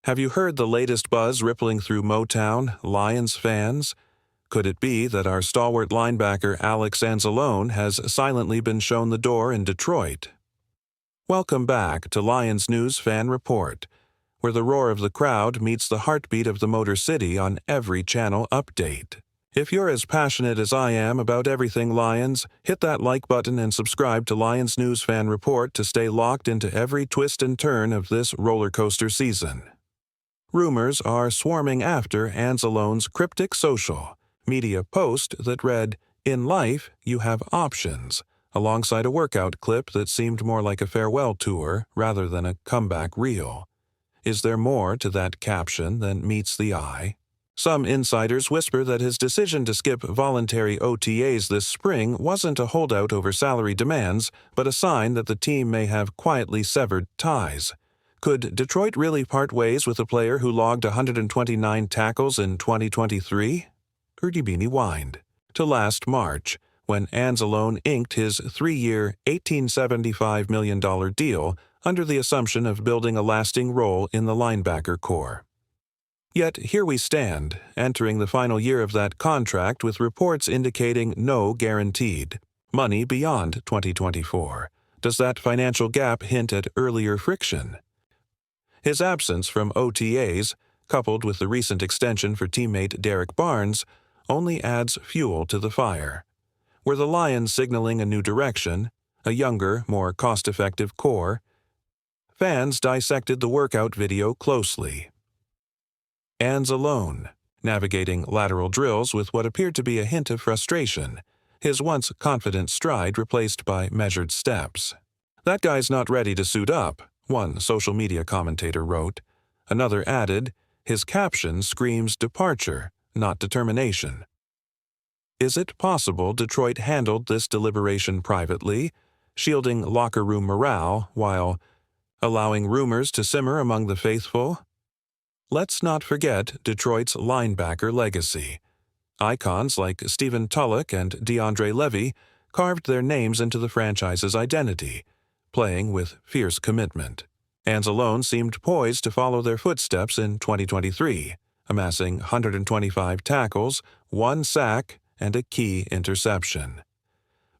Have you heard the latest buzz rippling through Motown, Lions fans? Could it be that our stalwart linebacker Alex Anzalone has silently been shown the door in Detroit? Welcome back to Lions News Fan Report, where the roar of the crowd meets the heartbeat of the Motor City on every channel update. If you're as passionate as I am about everything Lions, hit that like button and subscribe to Lions News Fan Report to stay locked into every twist and turn of this roller coaster season. Rumors are swarming after Anzalone's cryptic social media post that read, "In life, you have options," alongside a workout clip that seemed more like a farewell tour rather than a comeback reel. Is there more to that caption than meets the eye? Some insiders whisper that his decision to skip voluntary OTAs this spring wasn't a holdout over salary demands, but a sign that the team may have quietly severed ties. Could Detroit really part ways with a player who logged 129 tackles in 2023? Wind to last March, when Anzalone inked his 3-year, $18.75 million deal under the assumption of building a lasting role in the linebacker core. Yet here we stand, entering the final year of that contract with reports indicating no guaranteed money beyond 2024. Does that financial gap hint at earlier friction? His absence from OTAs, coupled with the recent extension for teammate Derek Barnes, only adds fuel to the fire. Were the Lions signaling a new direction, a younger, more cost-effective core? Fans dissected the workout video closely. Anzalone, navigating lateral drills with what appeared to be a hint of frustration, his once confident stride replaced by measured steps. "That guy's not ready to suit up," one social media commentator wrote. Another added, "His caption screams departure, not determination." Is it possible Detroit handled this deliberation privately, shielding locker room morale while allowing rumors to simmer among the faithful? Let's not forget Detroit's linebacker legacy. Icons like Stephen Tulloch and DeAndre Levy carved their names into the franchise's identity, playing with fierce commitment. Anzalone seemed poised to follow their footsteps in 2023, amassing 125 tackles, 1 sack, and a key interception.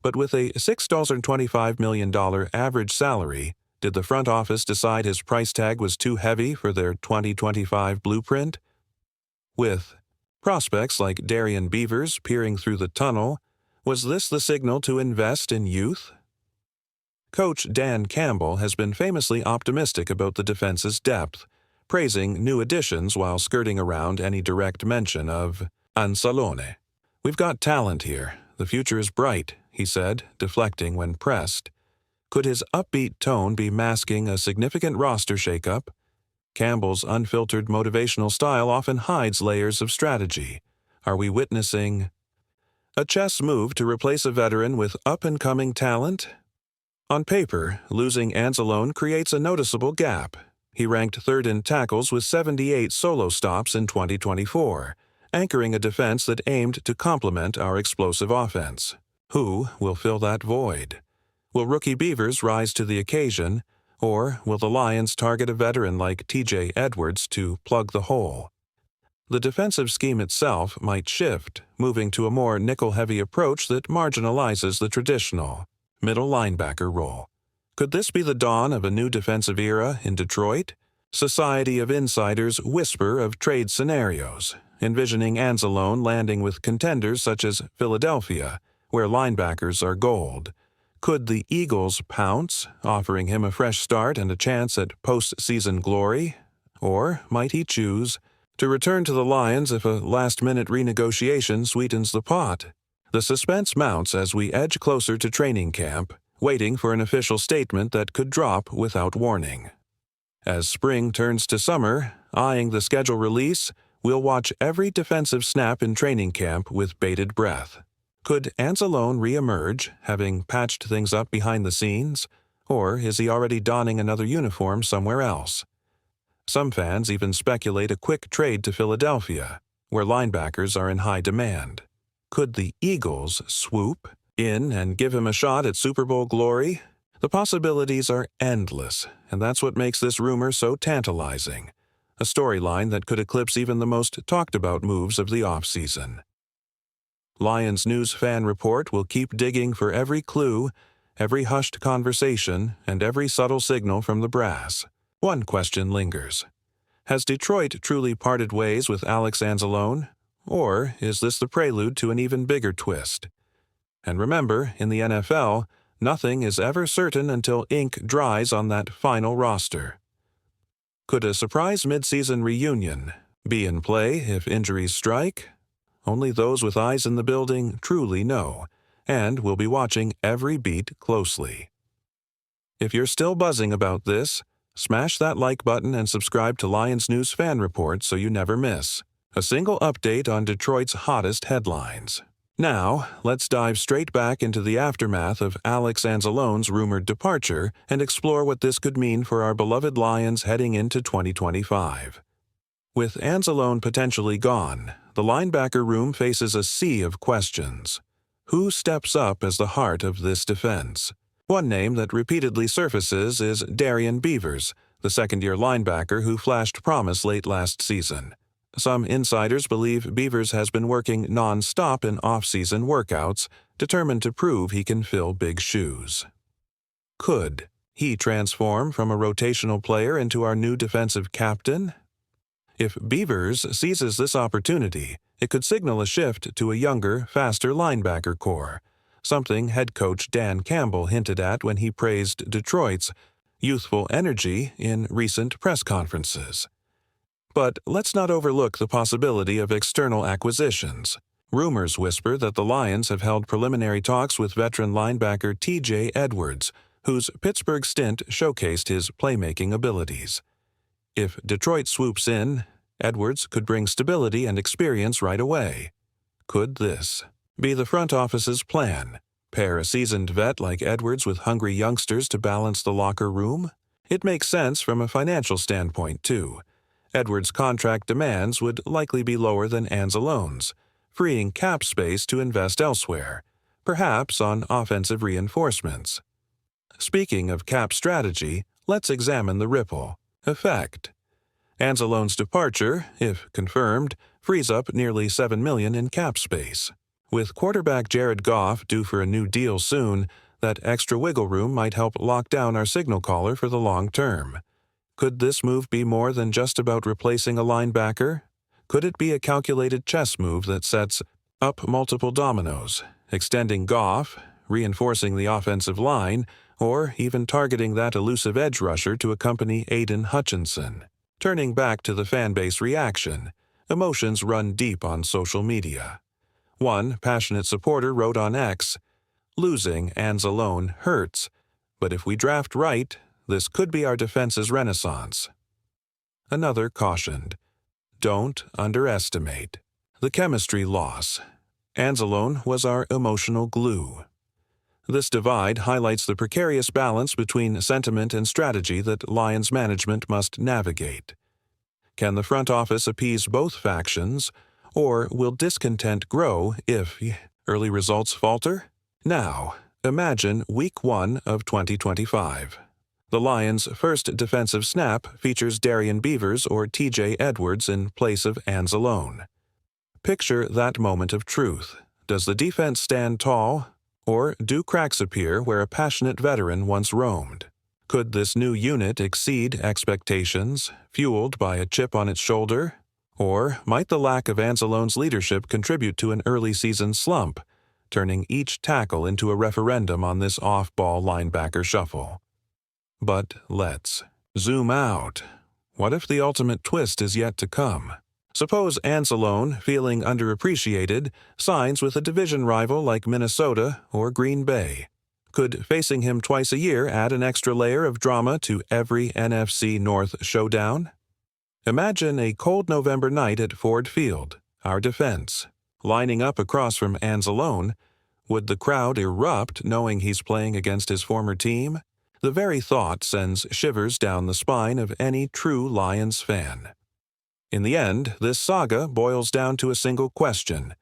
But with a $6.25 million average salary, did the front office decide his price tag was too heavy for their 2025 blueprint? With prospects like Darian Beavers peering through the tunnel, was this the signal to invest in youth? Coach Dan Campbell has been famously optimistic about the defense's depth, praising new additions while skirting around any direct mention of Anzalone. "We've got talent here. The future is bright," he said, deflecting when pressed. Could his upbeat tone be masking a significant roster shakeup? Campbell's unfiltered motivational style often hides layers of strategy. Are we witnessing a chess move to replace a veteran with up-and-coming talent? On paper, losing Anzalone creates a noticeable gap. He ranked third in tackles with 78 solo stops in 2024, anchoring a defense that aimed to complement our explosive offense. Who will fill that void? Will rookie Beavers rise to the occasion, or will the Lions target a veteran like TJ Edwards to plug the hole? The defensive scheme itself might shift, moving to a more nickel-heavy approach that marginalizes the traditional middle linebacker role. Could this be the dawn of a new defensive era in Detroit? Society of Insiders whisper of trade scenarios, envisioning Anzalone landing with contenders such as Philadelphia, where linebackers are gold. Could the Eagles pounce, offering him a fresh start and a chance at postseason glory? Or might he choose to return to the Lions if a last-minute renegotiation sweetens the pot? The suspense mounts as we edge closer to training camp, waiting for an official statement that could drop without warning. As spring turns to summer, eyeing the schedule release, we'll watch every defensive snap in training camp with bated breath. Could Anzalone re-emerge, having patched things up behind the scenes, or is he already donning another uniform somewhere else? Some fans even speculate a quick trade to Philadelphia, where linebackers are in high demand. Could the Eagles swoop in and give him a shot at Super Bowl glory? The possibilities are endless, and that's what makes this rumor so tantalizing. a storyline that could eclipse even the most talked-about moves of the offseason. Lions News Fan Report will keep digging for every clue, every hushed conversation, and every subtle signal from the brass. One question lingers. Has Detroit truly parted ways with Alex Anzalone, or is this the prelude to an even bigger twist? And remember, in the NFL, nothing is ever certain until ink dries on that final roster. Could a surprise midseason reunion be in play if injuries strike? Only those with eyes in the building truly know, and will be watching every beat closely. If you're still buzzing about this, smash that like button and subscribe to Lions News Fan Report so you never miss a single update on Detroit's hottest headlines. Now, let's dive straight back into the aftermath of Alex Anzalone's rumored departure and explore what this could mean for our beloved Lions heading into 2025. With Anzalone potentially gone, the linebacker room faces a sea of questions. Who steps up as the heart of this defense? One name that repeatedly surfaces is Darrian Beavers, the second-year linebacker who flashed promise late last season. Some insiders believe Beavers has been working non-stop in off-season workouts, determined to prove he can fill big shoes. Could he transform from a rotational player into our new defensive captain? If Beavers seizes this opportunity, it could signal a shift to a younger, faster linebacker core, something head coach Dan Campbell hinted at when he praised Detroit's youthful energy in recent press conferences. But let's not overlook the possibility of external acquisitions. Rumors whisper that the Lions have held preliminary talks with veteran linebacker T.J. Edwards, whose Pittsburgh stint showcased his playmaking abilities. If Detroit swoops in, Edwards could bring stability and experience right away. Could this be the front office's plan? Pair a seasoned vet like Edwards with hungry youngsters to balance the locker room? It makes sense from a financial standpoint, too. Edwards' contract demands would likely be lower than Anzalone's, freeing cap space to invest elsewhere, perhaps on offensive reinforcements. Speaking of cap strategy, let's examine the ripple effect. Anzalone's departure, if confirmed, frees up nearly $7 million in cap space. With quarterback Jared Goff due for a new deal soon, that extra wiggle room might help lock down our signal caller for the long term. Could this move be more than just about replacing a linebacker? Could it be a calculated chess move that sets up multiple dominoes, extending Goff, reinforcing the offensive line, or even targeting that elusive edge rusher to accompany Aiden Hutchinson? Turning back to the fanbase reaction, emotions run deep on social media. One passionate supporter wrote on X, "Losing Anzalone hurts, but if we draft right, this could be our defense's renaissance." Another cautioned, "Don't underestimate the chemistry loss. Anzalone was our emotional glue." This divide highlights the precarious balance between sentiment and strategy that Lions management must navigate. Can the front office appease both factions, or will discontent grow if early results falter? Now, imagine Week 1 of 2025. The Lions' first defensive snap features Darrian Beavers or T.J. Edwards in place of Anzalone. Picture that moment of truth. Does the defense stand tall, or do cracks appear where a passionate veteran once roamed? Could this new unit exceed expectations, fueled by a chip on its shoulder? Or might the lack of Anzalone's leadership contribute to an early season slump, turning each tackle into a referendum on this off-ball linebacker shuffle? But let's zoom out. What if the ultimate twist is yet to come? Suppose Anzalone, feeling underappreciated, signs with a division rival like Minnesota or Green Bay. Could facing him twice a year add an extra layer of drama to every NFC North showdown? Imagine a cold November night at Ford Field, our defense, lining up across from Anzalone. Would the crowd erupt knowing he's playing against his former team? The very thought sends shivers down the spine of any true Lions fan. In the end, this saga boils down to a single question.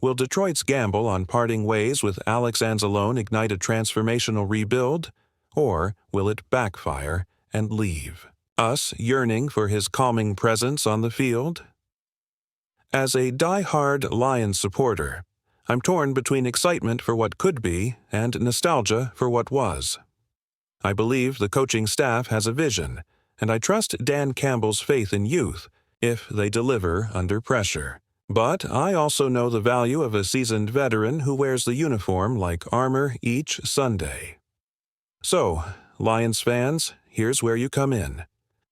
Will Detroit's gamble on parting ways with Alex Anzalone ignite a transformational rebuild, or will it backfire and leave Us yearning for his calming presence on the field? As a die-hard Lions supporter, I'm torn between excitement for what could be and nostalgia for what was. I believe the coaching staff has a vision, and I trust Dan Campbell's faith in youth if they deliver under pressure. But I also know the value of a seasoned veteran who wears the uniform like armor each Sunday. So, Lions fans, here's where you come in.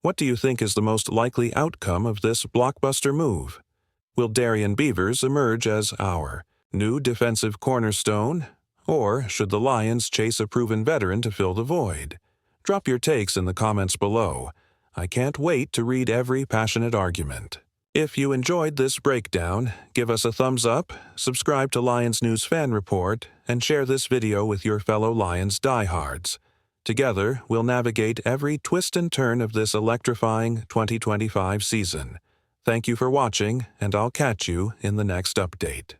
What do you think is the most likely outcome of this blockbuster move? Will Darrian Beavers emerge as our new defensive cornerstone? Or should the Lions chase a proven veteran to fill the void? Drop your takes in the comments below. I can't wait to read every passionate argument. If you enjoyed this breakdown, give us a thumbs up, subscribe to Lions News Fan Report, and share this video with your fellow Lions diehards. Together, we'll navigate every twist and turn of this electrifying 2025 season. Thank you for watching, and I'll catch you in the next update.